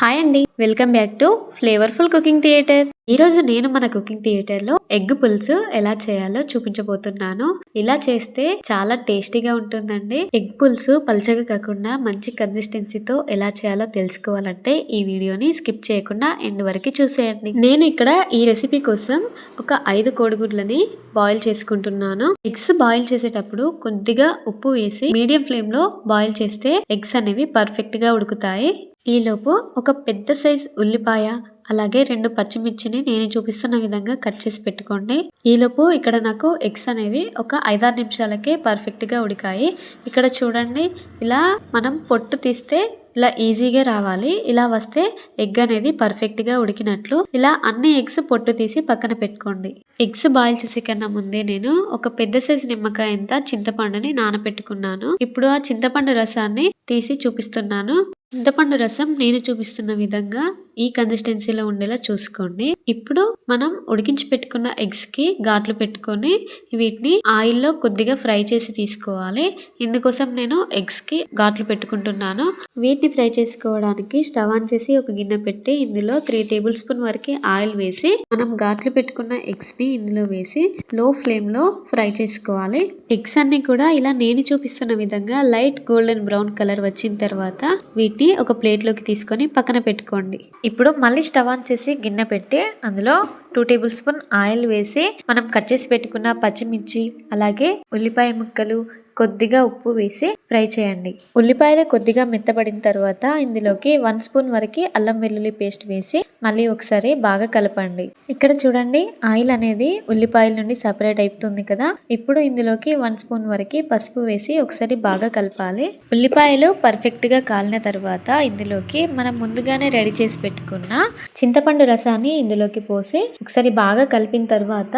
Hi అండి, welcome back to flavourful cooking theatre. ఈ రోజు నేను మన కుకింగ్ థియేటర్ లో ఎగ్ పులుసు ఎలా చేయాలో చూపించబోతున్నాను. ఇలా చేస్తే చాలా టేస్టీగా ఉంటుందండి. ఎగ్ పులుసు పల్చగా కాకుండా మంచి కన్సిస్టెన్సీతో ఎలా చేయాలో తెలుసుకోవాలంటే ఈ వీడియోని స్కిప్ చేయకుండా ఎండ్ వరకు చూసేయండి. నేను ఇక్కడ ఈ రెసిపీ కోసం ఒక 5 కోడిగుడ్లని బాయిల్ చేసుకుంటున్నాను. ఎగ్స్ బాయిల్ చేసేటప్పుడు కొద్దిగా ఉప్పు వేసి మీడియం ఫ్లేమ్ లో బాయిల్ చేస్తే ఎగ్స్ అనేవి పర్ఫెక్ట్ గా ఉడుకుతాయి. ఈలోపు ఒక పెద్ద సైజ్ ఉల్లిపాయ అలాగే 2 పచ్చిమిర్చిని నేను చూపిస్తున్న విధంగా కట్ చేసి పెట్టుకోండి. ఈలోపు ఇక్కడ నాకు ఎగ్స్ అనేవి ఒక 5-6 నిమిషాలకే పర్ఫెక్ట్ గా ఉడికాయి. ఇక్కడ చూడండి, ఇలా మనం పొట్టు తీస్తే ఇలా ఈజీగా రావాలి. ఇలా వస్తే ఎగ్ అనేది పర్ఫెక్ట్ గా ఉడికినట్లు. ఇలా అన్ని ఎగ్స్ పొట్టు తీసి పక్కన పెట్టుకోండి. ఎగ్స్ బాయిల్ చేసే కన్నా ముందే నేను ఒక పెద్ద సైజు నిమ్మకాయ అంత చింతపండుని నానబెట్టుకున్నాను. ఇప్పుడు ఆ చింతపండు రసాన్ని తీసి చూపిస్తున్నాను. చింతపండు రసం నేను చూపిస్తున్న విధంగా ఈ కన్సిస్టెన్సీలో ఉండేలా చూసుకోండి. ఇప్పుడు మనం ఉడికించి పెట్టుకున్న ఎగ్స్ కి ఘాట్లు పెట్టుకొని వీటిని ఆయిల్లో కొద్దిగా ఫ్రై చేసి తీసుకోవాలి. ఇందుకోసం నేను ఎగ్స్ కి ఘాట్లు పెట్టుకుంటున్నాను. వీటిని ఫ్రై చేసుకోవడానికి స్టవ్ ఆన్ చేసి ఒక గిన్నె పెట్టి ఇందులో 3 టేబుల్ స్పూన్ వరకు ఆయిల్ వేసి మనం ఘాట్లు పెట్టుకున్న ఎగ్స్ ని ఇందులో వేసి లో ఫ్లేమ్ లో ఫ్రై చేసుకోవాలి. ఎగ్స్ అన్ని కూడా ఇలా నేను చూపిస్తున్న విధంగా లైట్ గోల్డెన్ బ్రౌన్ కలర్ వచ్చిన తర్వాత వీటిని ఒక ప్లేట్ లోకి తీసుకొని పక్కన పెట్టుకోండి. ఇప్పుడు మళ్ళీ స్టవ్ ఆన్ చేసి గిన్నె పెట్టి అందులో 2 టేబుల్ స్పూన్ ఆయిల్ వేసి మనం కట్ చేసి పెట్టుకున్న పచ్చిమిర్చి అలాగే ఉల్లిపాయ ముక్కలు కొద్దిగా ఉప్పు వేసి ఫ్రై చేయండి. ఉల్లిపాయలు కొద్దిగా మెత్తబడిన తర్వాత ఇందులోకి 1 స్పూన్ వరకు అల్లం వెల్లుల్లి పేస్ట్ వేసి మళ్ళీ ఒకసారి బాగా కలపండి. ఇక్కడ చూడండి, ఆయిల్ అనేది ఉల్లిపాయల నుండి సపరేట్ అయిపోతుంది కదా. ఇప్పుడు ఇందులోకి 1 స్పూన్ వరకు పసుపు వేసి ఒకసారి బాగా కలపాలి. ఉల్లిపాయలు పర్ఫెక్ట్ గా కాలిన తర్వాత ఇందులోకి మనం ముందుగానే రెడీ చేసి పెట్టుకున్న చింతపండు రసాన్ని ఇందులోకి పోసి ఒకసారి బాగా కలిపిన తర్వాత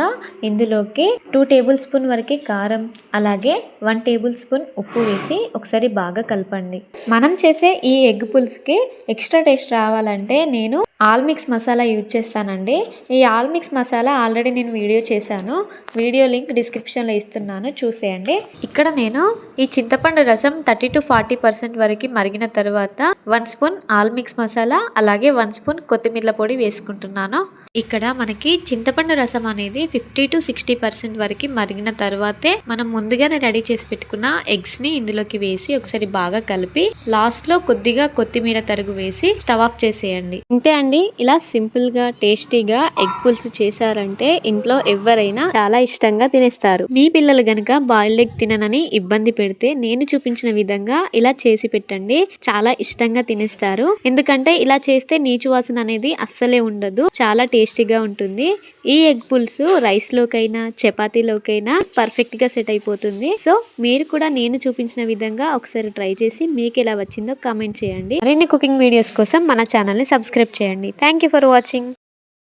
ఇందులోకి 2 టేబుల్ స్పూన్ వరకు కారం అలాగే 1 టేబుల్ స్పూన్ ఉప్పు వేసి ఒకసారి బాగా కలపండి. మనం చేసే ఈ ఎగ్ పులుసుకి ఎక్స్ట్రా టేస్ట్ రావాలంటే నేను ఆల్ మిక్స్ మసాలా యూజ్ చేస్తానండి. ఈ ఆల్ మిక్స్ మసాలా ఆల్రెడీ నేను వీడియో చేశాను. వీడియో లింక్ డిస్క్రిప్షన్లో ఇస్తున్నాను, చూసేయండి. ఇక్కడ నేను ఈ చింతపండు రసం 30 to 40% వరకు మరిగిన తర్వాత 1 స్పూన్ ఆల్ మిక్స్ మసాలా అలాగే 1 స్పూన్ కొత్తిమీర పొడి వేసుకుంటున్నాను. ఇక్కడ మనకి చింతపండు రసం అనేది 50 to 60% వరకు మరిగిన తర్వాతే మనం ముందుగానే రెడీ చేసి పెట్టుకున్న ఎగ్స్ ని ఇందులోకి వేసి ఒకసారి బాగా కలిపి లాస్ట్ లో కొద్దిగా కొత్తిమీర తరుగు వేసి స్టవ్ ఆఫ్ చేసేయండి. ఇంతే అండి. ఇలా సింపుల్ గా టేస్టీగా ఎగ్ పులుసు చేశారంటే ఇంట్లో ఎవరైనా చాలా ఇష్టంగా తినేస్తారు. మీ పిల్లలు గనక బాయిల్డ్ ఎగ్ తిననని ఇబ్బంది పెడితే నేను చూపించిన విధంగా ఇలా చేసి పెట్టండి, చాలా ఇష్టంగా తినేస్తారు. ఎందుకంటే ఇలా చేస్తే నీచు వాసన అనేది అస్సలే ఉండదు, చాలా టేస్టీగా ఉంటుంది. ఈ ఎగ్ పులుసు రైస్ లోకైనా చపాతీలోకైనా పర్ఫెక్ట్ గా సెట్ అయిపోతుంది. సో మీరు కూడా నేను చూపించిన విధంగా ఒకసారి ట్రై చేసి మీకు ఎలా వచ్చిందో కామెంట్ చేయండి. మరిన్ని కుకింగ్ వీడియోస్ కోసం మన ఛానల్ ని సబ్స్క్రైబ్ చేయండి. Thank you for watching.